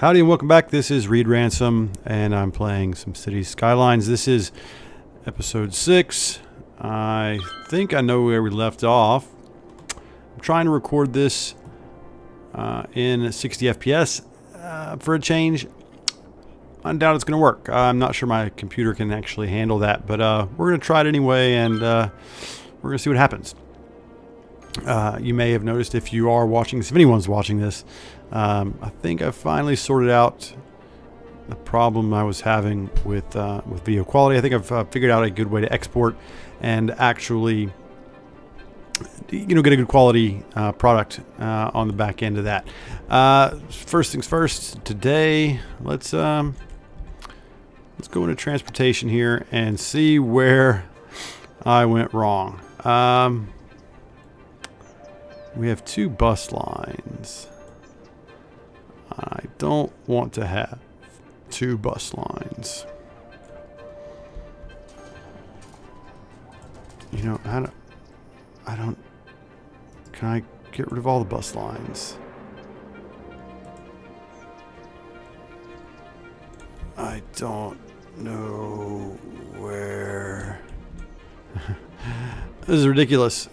Howdy and welcome back. This is Reed Ransom and I'm playing some Cities Skylines. This is episode 6. I think I know where we left off. I'm trying to record this in 60 FPS for a change. I doubt it's going to work. I'm not sure my computer can actually handle that, but we're going to try it anyway, and we're going to see what happens. You may have noticed if you are watching this, if anyone's watching this, I think I finally sorted out the problem I was having with video quality. I think I've figured out a good way to export and actually, get a good quality product on the back end of that. First things first. Today, let's go into transportation here and see where I went wrong. We have 2 bus lines. I don't want to have 2 bus lines. I don't. Can I get rid of all the bus lines? I don't know where. This is ridiculous.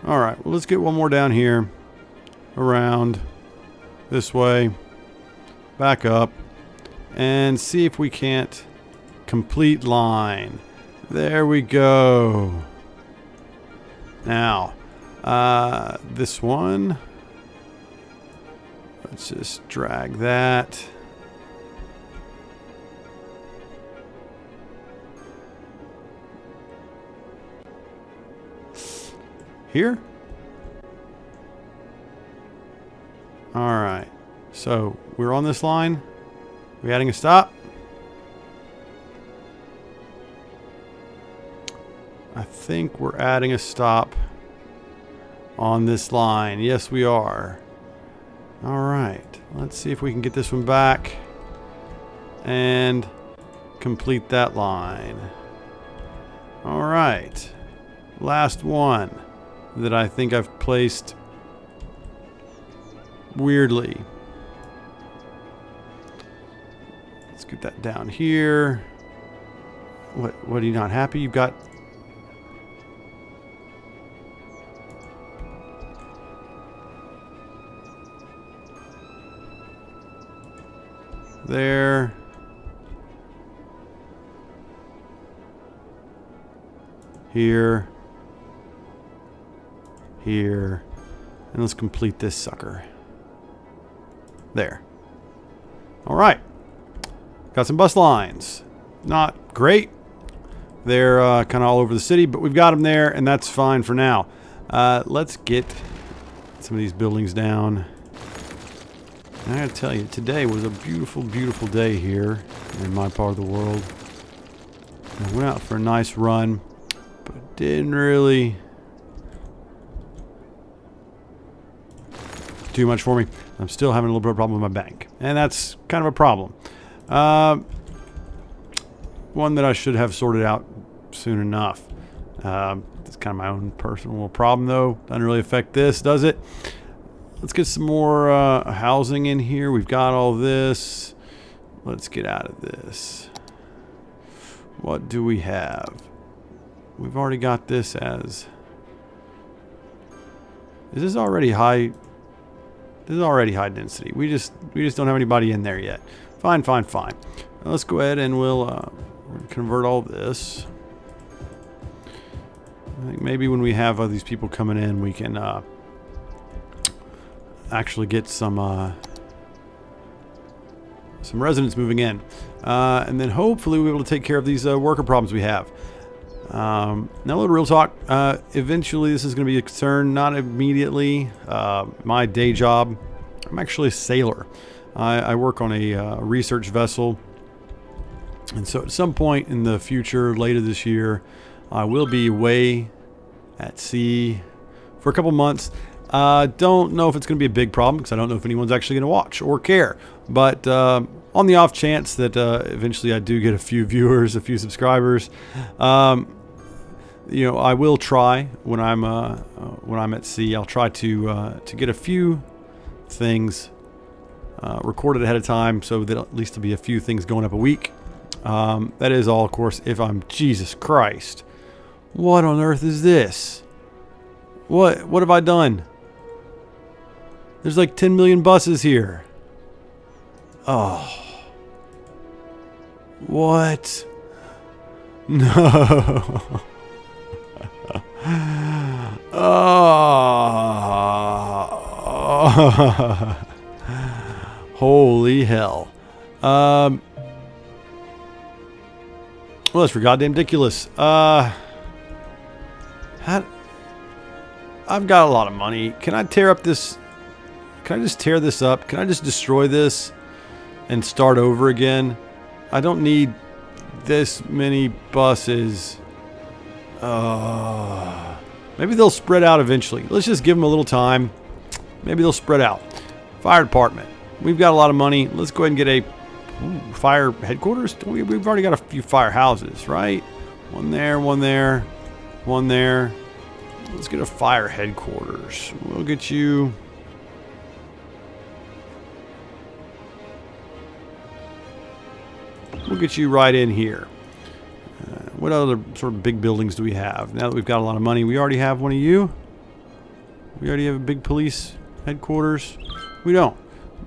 All right, well, let's get one more down here, around this way, back up, and see if we can't complete line. There we go. Now, this one, let's just drag that. Here? Alright. So, we're on this line. We adding a stop? I think we're adding a stop on this line. Yes, we are. Alright. Let's see if we can get this one back and complete that line. Alright. Last one that I think I've placed weirdly. Let's get that down here. What are you not happy? You've got there. Here. Here. And let's complete this sucker. There. Alright. Got some bus lines. Not great. They're kind of all over the city, but we've got them there, and that's fine for now. Let's get some of these buildings down. And I gotta tell you, today was a beautiful, beautiful day here in my part of the world. I went out for a nice run, but didn't really too much for me. I'm still having a little bit of a problem with my bank, and that's kind of a problem. One that I should have sorted out soon enough. It's kind of my own personal problem, though. Doesn't really affect this, does it? Let's get some more housing in here. We've got all this. Let's get out of this. What do we have? We've already got this as... Is this already high? This is already high density. We just don't have anybody in there yet. Fine. Now let's go ahead and we'll convert all this. I think maybe when we have these people coming in, we can actually get some residents moving in, and then hopefully we'll be able to take care of these worker problems we have. Now a little real talk. Eventually this is going to be a concern, not immediately. My day job, I'm actually a sailor. I work on a research vessel, and so at some point in the future, later this year, I will be away at sea for a couple months. Don't know if it's going to be a big problem, because I don't know if anyone's actually going to watch or care, but on the off chance that eventually I do get a few viewers, a few subscribers, I will try when I'm at sea. I'll try to get a few things recorded ahead of time, so that at least there'll be a few things going up a week. That is all, of course, if I'm... Jesus Christ. What on earth is this? What have I done? There's like 10 million buses here. Oh. What? No. Oh. Holy hell. Well, that's for goddamn ridiculous. I've got a lot of money. Can I tear up this? Can I just tear this up? Can I just destroy this and start over again? I don't need this many buses. Maybe they'll spread out eventually. Let's just give them a little time. Maybe they'll spread out. Fire department. We've got a lot of money. Let's go ahead and get a fire headquarters. We've already got a few firehouses, right? One there, one there, one there. Let's get a fire headquarters. We'll get you... We'll get you right in here. What other sort of big buildings do we have? Now that we've got a lot of money, we already have one of you. We already have a big police headquarters. We don't.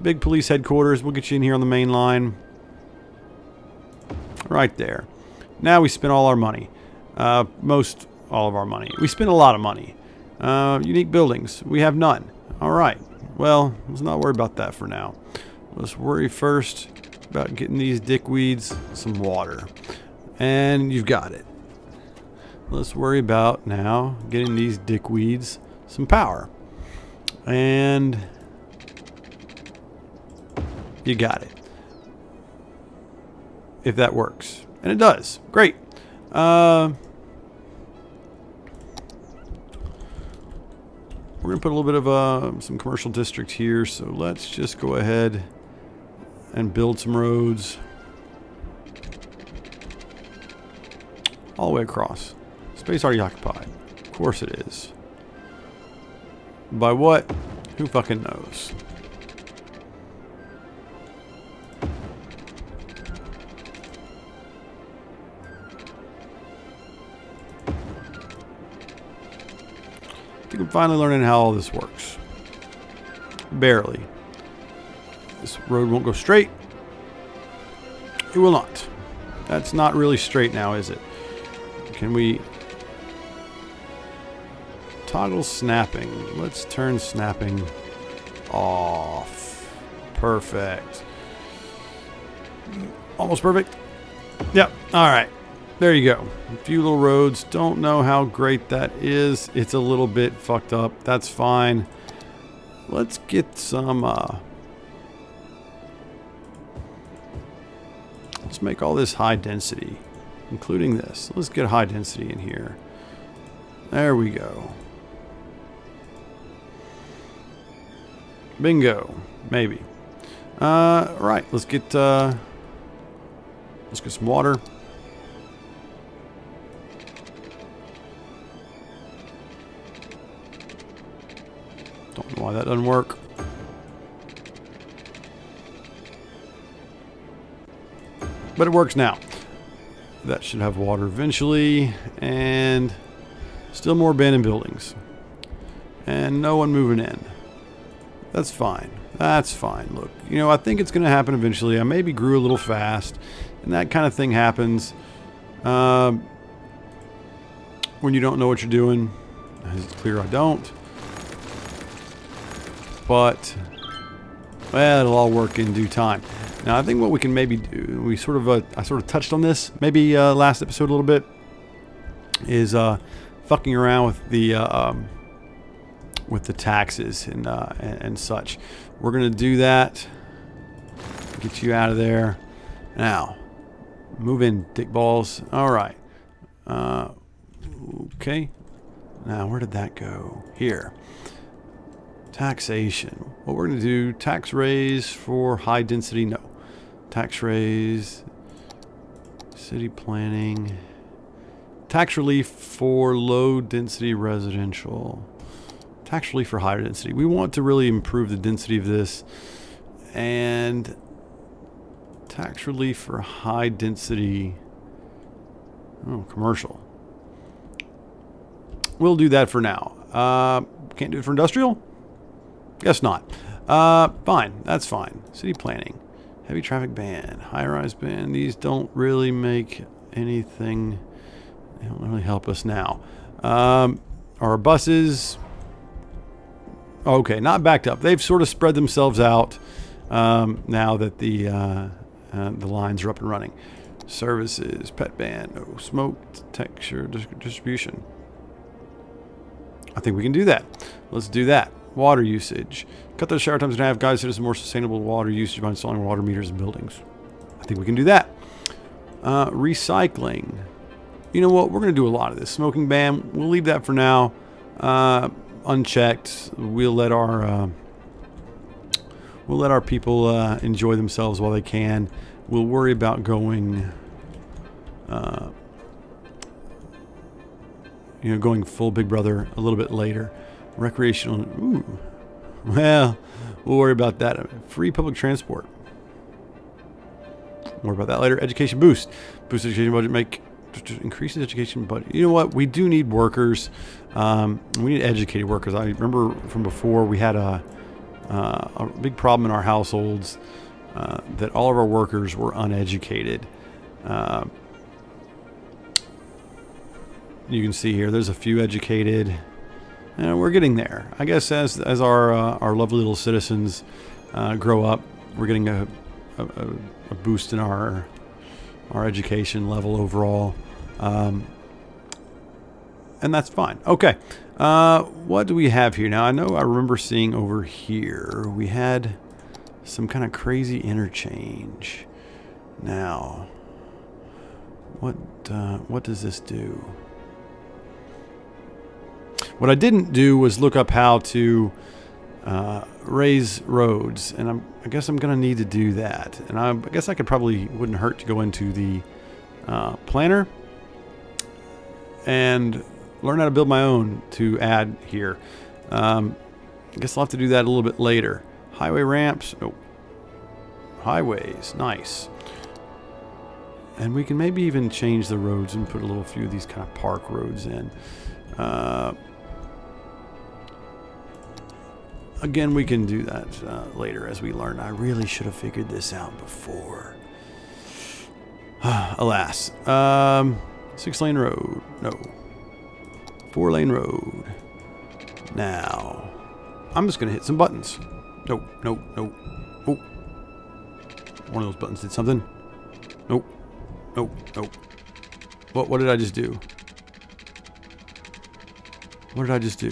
Big police headquarters. We'll get you in here on the main line. Right there. Now we spent all our money. Most all of our money. We spent a lot of money. Unique buildings. We have none. Alright. Well, let's not worry about that for now. Let's worry first about getting these dickweeds some water. And you've got it. Let's worry about now getting these dickweeds some power. And you got it. If that works. And it does. Great. We're going to put a little bit of some commercial district here. So let's just go ahead and build some roads. All the way across. Space already occupied. Of course it is. By what? Who fucking knows? I think I'm finally learning how all this works. Barely. This road won't go straight. It will not. That's not really straight now, is it? Can we toggle snapping? Let's turn snapping off. Perfect. Almost perfect. Yep. All right. There you go. A few little roads. Don't know how great that is. It's a little bit fucked up. That's fine. Let's get some... let's make all this high density, including this. Let's get high density in here. There we go. Bingo. Maybe. Right. Let's get some water. Don't know why that doesn't work. But it works now. That should have water eventually. And still more abandoned buildings. And no one moving in. That's fine. That's fine. Look, you know, I think it's going to happen eventually. I maybe grew a little fast. And that kind of thing happens. When you don't know what you're doing. It's clear I don't. But, well, it'll all work in due time. Now, I think what we can maybe do, I sort of touched on this, maybe last episode a little bit, is fucking around with the taxes and such. We're gonna do that. Get you out of there. Now, move in, dick balls. All right. Okay. Now, where did that go? Here. Taxation. What we're gonna do? Tax raise for high density. No. Tax raise, city planning, tax relief for low density residential, tax relief for higher density. We want to really improve the density of this and tax relief for high density commercial. We'll do that for now. Can't do it for industrial? Guess not. Fine. That's fine. City planning. Heavy traffic ban. High-rise ban. These don't really make anything. They don't really help us now. Our buses. Okay, not backed up. They've sort of spread themselves out now that the lines are up and running. Services. Pet ban. No smoke texture distribution. I think we can do that. Let's do that. Water usage. Cut those shower times in half. Guide citizens more sustainable water usage by installing water meters in buildings. I think we can do that. Recycling. You know what? We're going to do a lot of this. Smoking ban. We'll leave that for now. Unchecked. We'll let our people enjoy themselves while they can. We'll worry about going going full Big Brother a little bit later. Recreational. Ooh. Well, we'll worry about that. Free public transport. More about that later. Education boost. Boost education budget. Increases education budget. You know what? We do need workers. We need educated workers. I remember from before we had a big problem in our households that all of our workers were uneducated. You can see here, there's a few educated. We're getting there. I guess as our lovely little citizens grow up, we're getting a boost in our education level overall, and that's fine. Okay, what do we have here now? I remember seeing over here we had some kind of crazy interchange. Now, what does this do? What I didn't do was look up how to raise roads, and I guess I'm going to need to do that. And I guess I wouldn't hurt to go into the planner and learn how to build my own to add here. I guess I'll have to do that a little bit later. Highway ramps. Nope. Highways. Nice. And we can maybe even change the roads and put a little few of these kind of park roads in. Again, we can do that later as we learn. I really should have figured this out before. Alas. 6-lane road. No. 4-lane road. Now. I'm just going to hit some buttons. Nope. Nope. Nope. Oh. One of those buttons did something. Nope. Nope. Nope. What did I just do? What did I just do?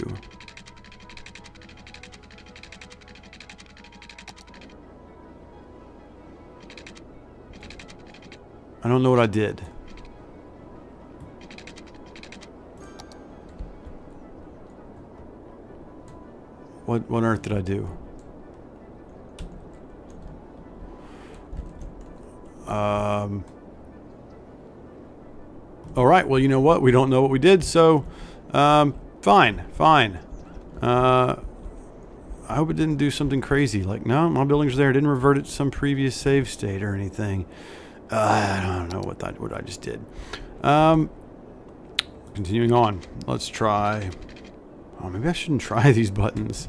I don't know what I did. What on earth did I do? All right. Well, you know what? We don't know what we did, so fine. I hope it didn't do something crazy. Like, no, my building's there. It didn't revert it to some previous save state or anything. I don't know what I just did. Continuing on. Let's try. Oh, maybe I shouldn't try these buttons.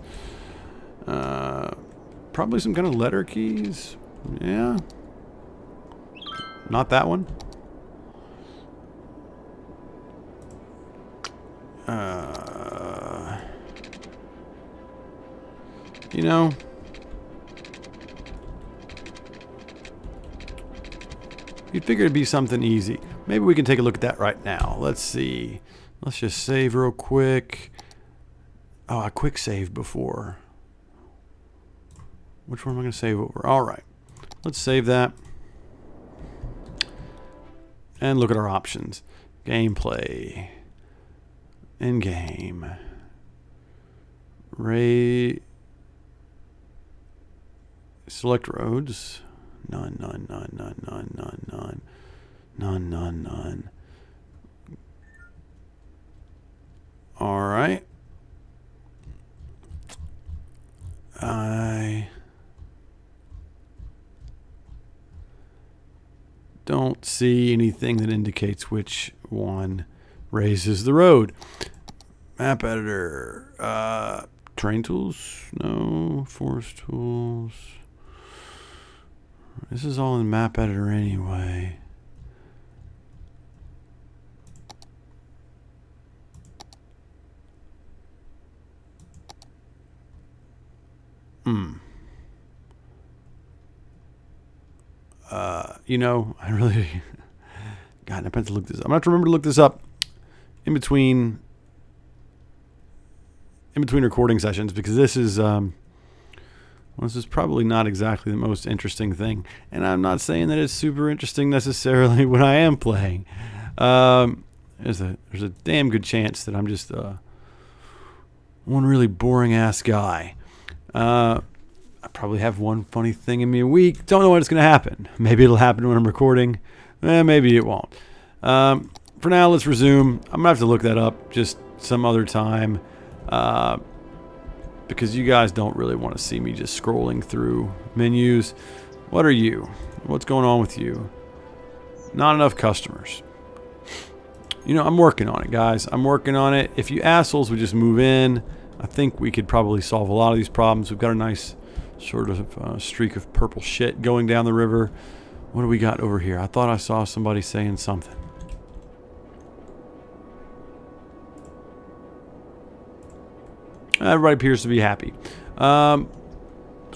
Probably some kind of letter keys. Yeah. Not that one. You know, you'd figure it'd be something easy. Maybe we can take a look at that right now. Let's see. Let's just save real quick. Oh, I quick saved before. Which one am I going to save over? All right. Let's save that. And look at our options. Gameplay. In-game. Select roads. None. All right. don't see anything that indicates which one raises the road. Map editor. Terrain tools? No. Forest tools. This is all in map editor anyway. You know, I really... God, I have to look this up. I'm going to have to remember to look this up in between recording sessions, because this is probably not exactly the most interesting thing. And I'm not saying that it's super interesting necessarily when I am playing. There's a damn good chance that I'm just one really boring ass guy. I probably have one funny thing in me a week. Don't know when it's going to happen. Maybe it'll happen when I'm recording. Maybe it won't. For now, let's resume. I'm going to have to look that up just some other time. Because you guys don't really want to see me just scrolling through menus. What are you? What's going on with you? Not enough customers. You know, I'm working on it, guys. I'm working on it. If you assholes would just move in, I think we could probably solve a lot of these problems. We've got a nice sort of streak of purple shit going down the river. What do we got over here? I thought I saw somebody saying something. Everybody appears to be happy.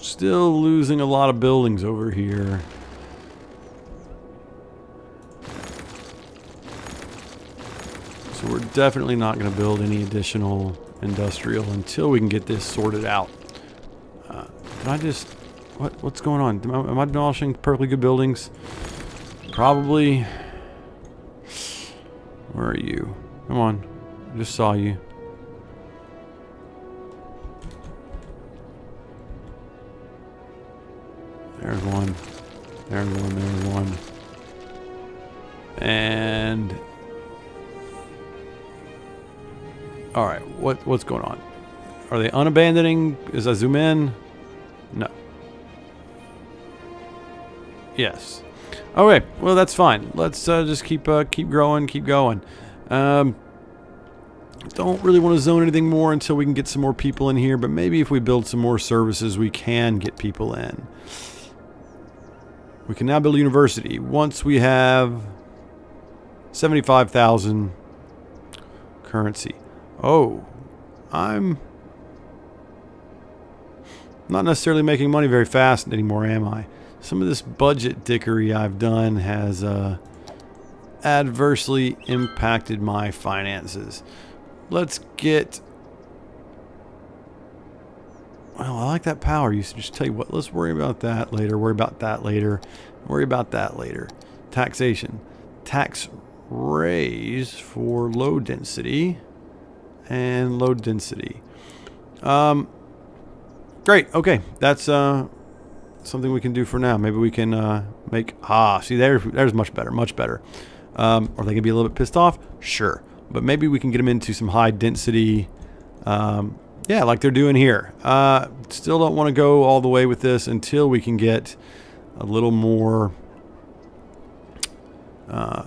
Still losing a lot of buildings over here. So we're definitely not going to build any additional industrial until we can get this sorted out. Can I just... What's going on? Am I demolishing perfectly good buildings? Probably. Where are you? Come on. I just saw you. There's one. There's one. There's one. And... Alright, what's going on? Are they unabandoning? As I zoom in? No. Yes. Okay, well that's fine. Let's just keep growing, keep going. Don't really want to zone anything more until we can get some more people in here, but maybe if we build some more services, we can get people in. We can now build a university. Once we have 75,000 currency. Oh, I'm not necessarily making money very fast anymore, am I? Some of this budget dickery I've done has adversely impacted my finances. Let's get... Well, I like that power usage. Tell you what, let's worry about that later. Worry about that later. Worry about that later. Taxation. Tax raise for low density. And low density. Great. Okay. That's something we can do for now. Maybe we can make... see, there's much better. Much better. Are they going to be a little bit pissed off? Sure. But maybe we can get them into some high density... yeah, like they're doing here. Still don't want to go all the way with this until we can get a little more... a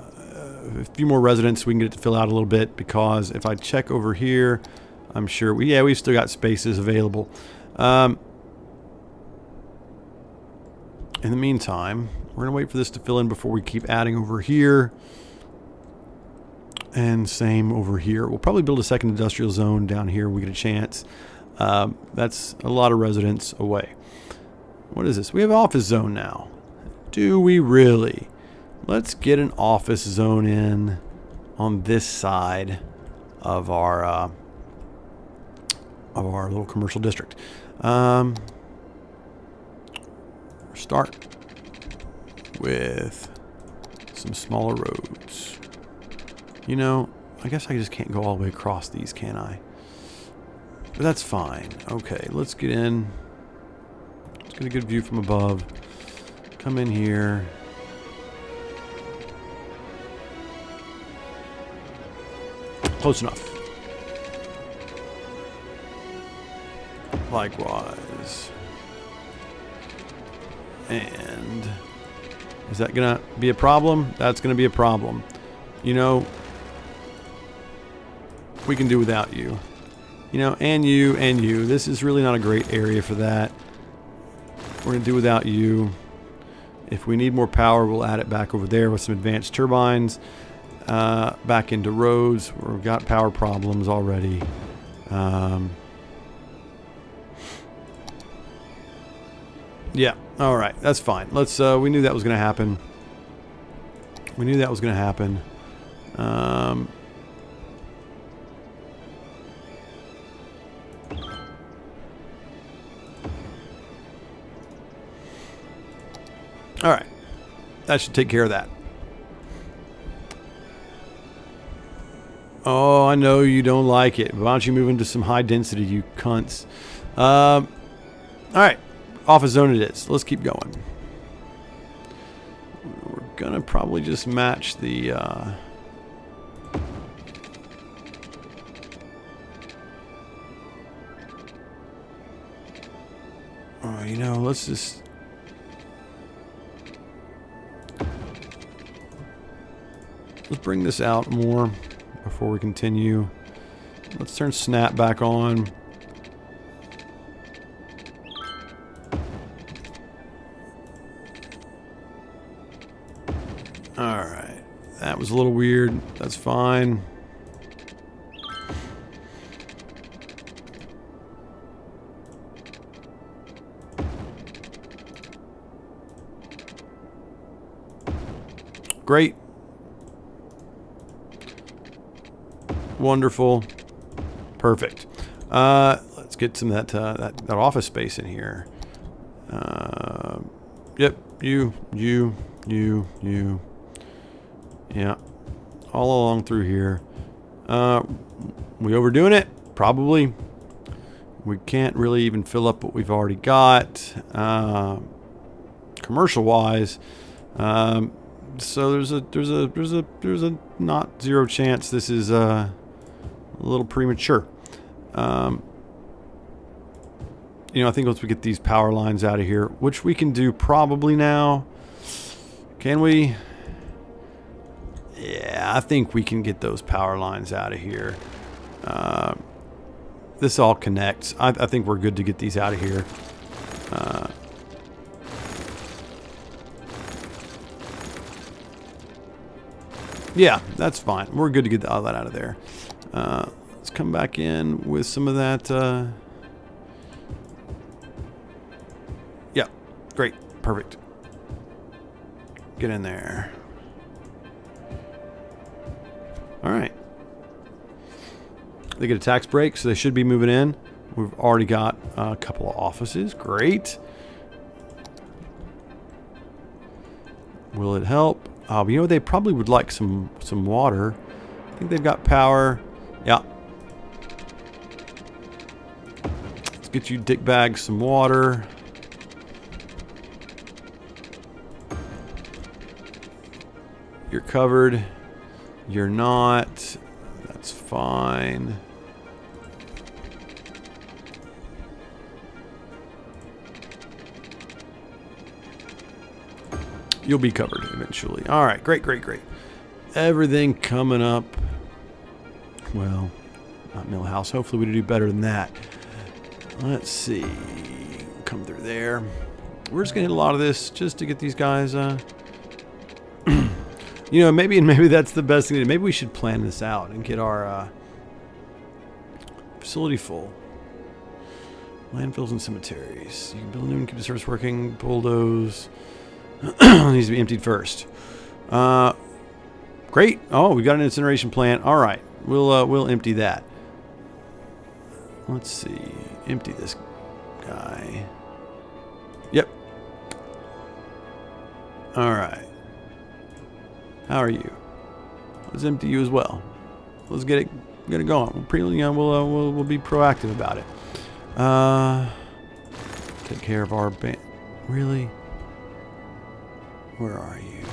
few more residents, we can get it to fill out a little bit, because if I check over here, I'm sure we've still got spaces available. In the meantime, we're gonna wait for this to fill in before we keep adding over here, and same over here. We'll probably build a second industrial zone down here when we get a chance. That's a lot of residents away. What is this? We have an office zone now. Do we really? Let's get an office zone in on this side of our little commercial district. Start with some smaller roads. You know, I guess I just can't go all the way across these, can I? But that's fine. Okay, let's get in. Let's get a good view from above. Come in here. Close enough. Likewise. And Is that going to be a problem? That's going to be a problem. You know, we can do without you. You know, and you, and you. This is really not a great area for that. We're going to do without you. If we need more power, we'll add it back over there with some advanced turbines. Back into roads. We've got power problems already. Yeah, alright, that's fine. Let's, we knew that was going to happen. We knew that was going to happen. Alright, that should take care of that. Oh, I know you don't like it. Why don't you move into some high density, you cunts? Alright, office zone it is. Let's keep going. We're gonna probably just match the... Oh, you know, let's just... Let's bring this out more before we continue. Let's turn snap back on. Alright. That was a little weird. That's fine. Great. Wonderful. Perfect. Let's get some of that office space in here. Yep. You. Yeah. All along through here. We overdoing it? Probably. We can't really even fill up what we've already got. Commercial wise. So there's a not zero chance this is a little premature. You know, I think once we get these power lines out of here, which we can do probably now. Can we? Yeah, I think we can get those power lines out of here. This all connects. I think we're good to get these out of here. Yeah, that's fine. We're good to get all that out of there. Let's come back in with some of that. Yeah, great. Perfect. Get in there. All right. They get a tax break, so they should be moving in. We've already got a couple of offices. Great. Will it help? You know, they probably would like some water. I think they've got power. Yeah. Let's get you dickbags some water. You're covered. You're not. That's fine. You'll be covered eventually. All right, great. Everything coming up. Well, not Millhouse. Hopefully we do better than that. Let's see. Come through there. We're just gonna hit a lot of this just to get these guys. You know, maybe that's the best thing to do. Maybe we should plan this out and get our facility full. Landfills and cemeteries. You can build new and keep the service working. Bulldoze. Needs to be emptied first. Great. Oh, we got an incineration plant. All right, we'll empty that. Let's see. Empty this guy. Yep. All right. How are you? Let's empty you as well. Let's get it going. We'll be proactive about it. Take care of our band. Really? Where are you?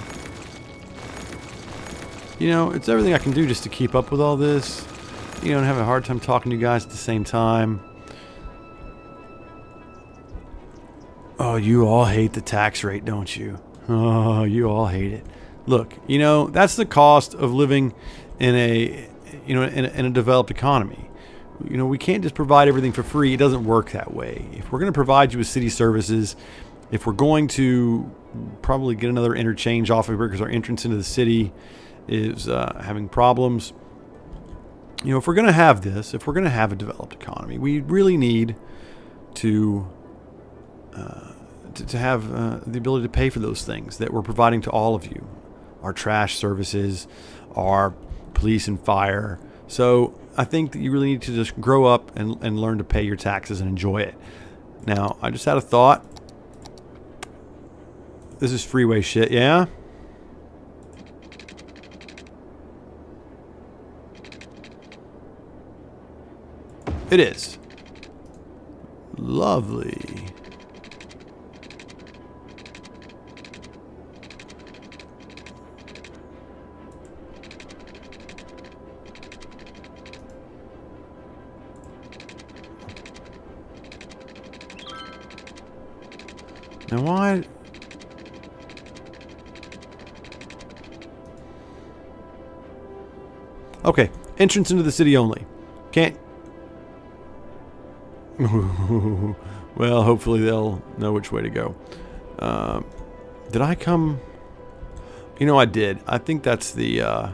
You know, it's everything I can do just to keep up with all this. You know, and have a hard time talking to you guys at the same time. Oh, you all hate the tax rate, don't you? Oh, you all hate it. Look, you know, that's the cost of living in a, in a developed economy. You know, we can't just provide everything for free. It doesn't work that way. If we're going to provide you with city services, if we're going to probably get another interchange off of here because our entrance into the city is having problems. You know, if we're going to have this, if we're going to have a developed economy, we really need to have the ability to pay for those things that we're providing to all of you. Our trash services, our police and fire. So I think that you really need to just grow up and learn to pay your taxes and enjoy it. Now, I just had a thought. This is freeway shit, yeah? It is. Lovely. Now why? Okay, entrance into the city only. Can't. Well, hopefully they'll know which way to go. Did I come? You know, I did. I think that's the. You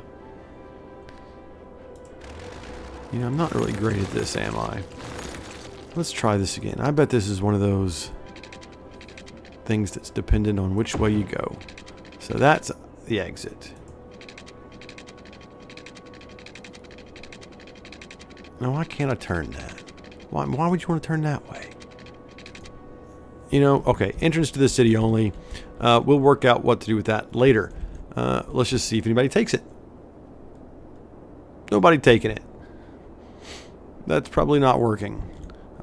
know, I'm not really great at this, am I? Let's try this again. I bet this is one of those things that's dependent on which way you go. So that's the exit. Now, why can't I turn that? Why would you want to turn that way? You know, okay, entrance to the city only. We'll work out what to do with that later. Let's just see if anybody takes it. Nobody taking it. That's probably not working.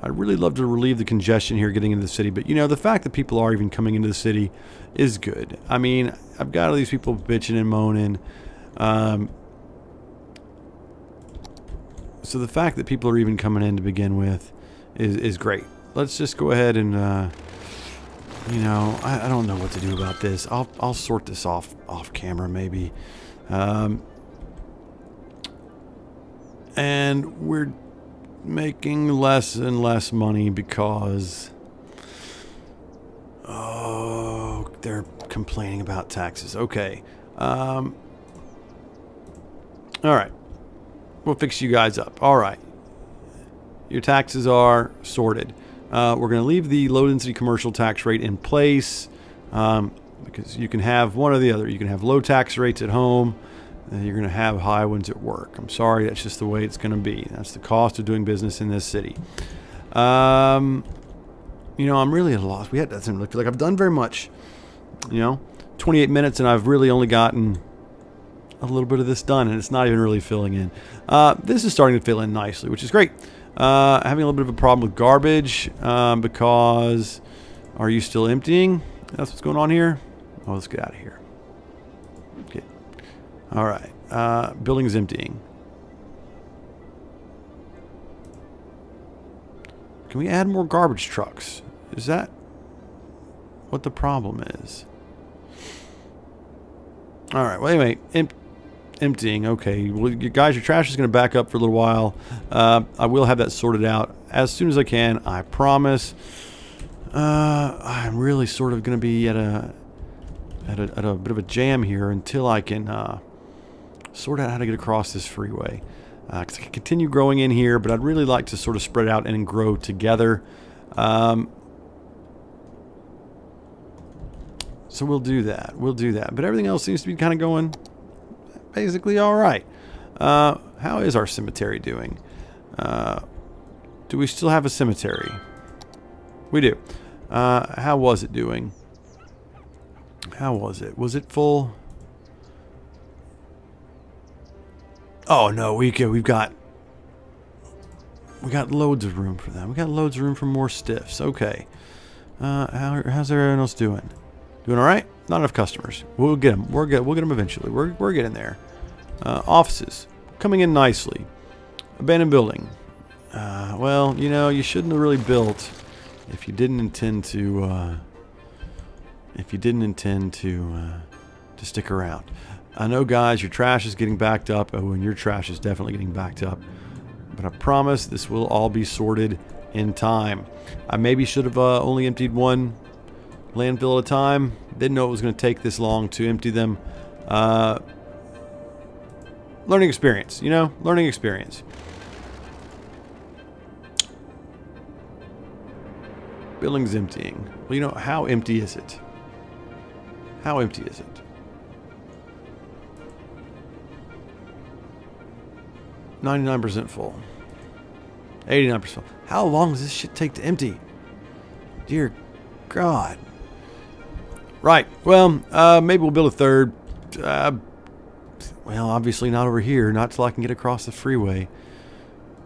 I'd really love to relieve the congestion here getting into the city, but you know, the fact that people are even coming into the city is good. I mean, I've got all these people bitching and moaning. So the fact that people are even coming in to begin with is great. Let's just go ahead and, you know, I don't know what to do about this. I'll sort this off camera maybe. And we're making less and less money because they're complaining about taxes. Okay. All right. We'll fix you guys up. All right. Your taxes are sorted. We're going to leave the low density commercial tax rate in place because you can have one or the other. You can have low tax rates at home. You're going to have high ones at work. I'm sorry, that's just the way it's going to be. That's the cost of doing business in this city. You know, I'm really at a loss. That doesn't look like I've done very much. You know, 28 minutes and I've really only gotten a little bit of this done, and it's not even really filling in. This is starting to fill in nicely, which is great. Having a little bit of a problem with garbage because are you still emptying? That's what's going on here. Oh, let's get out of here. Okay. All right. Building's emptying. Can we add more garbage trucks? Is that what the problem is? All right. Well, anyway, emptying. Okay. Well, you guys, your trash is going to back up for a little while. I will have that sorted out as soon as I can. I promise. I'm really sort of going to be at a bit of a jam here until I can sort out how to get across this freeway. Because I can continue growing in here, but I'd really like to sort of spread out and grow together. So we'll do that. We'll do that. But everything else seems to be kind of going basically all right. How is our cemetery doing? Do we still have a cemetery? We do. How was it doing? How was it? Was it full? Oh no, we've got loads of room for them. We got loads of room for more stiffs. Okay. How's everyone else doing? Doing all right? Not enough customers. We'll get them. We'll get them eventually. We're getting there. Offices coming in nicely. Abandoned building. Well, you know, you shouldn't have really built if you didn't intend to if you didn't intend to stick around. I know, guys, your trash is getting backed up. Oh, and your trash is definitely getting backed up. But I promise this will all be sorted in time. I maybe should have only emptied one landfill at a time. Didn't know it was going to take this long to empty them. Learning experience, you know? Learning experience. Building's emptying. Well, you know, how empty is it? How empty is it? 99% full. 89% full. How long does this shit take to empty? Dear God. Right. Well, maybe we'll build a third. Well, obviously not over here. Not till I can get across the freeway.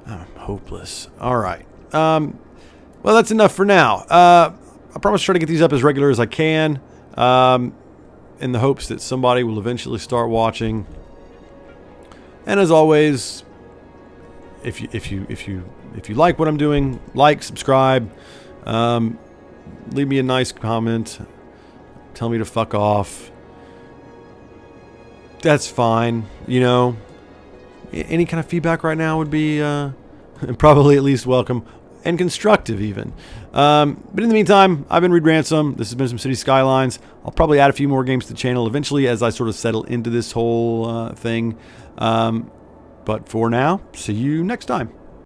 I'm hopeless. All right. Well, that's enough for now. I promise to try to get these up as regular as I can, in the hopes that somebody will eventually start watching. And as always, if you like what I'm doing, like, subscribe, leave me a nice comment, tell me to fuck off. That's fine, you know. Any kind of feedback right now would be probably at least welcome and constructive even. But in the meantime, I've been Reed Ransom. This has been some City Skylines. I'll probably add a few more games to the channel eventually as I sort of settle into this whole thing. But for now, see you next time.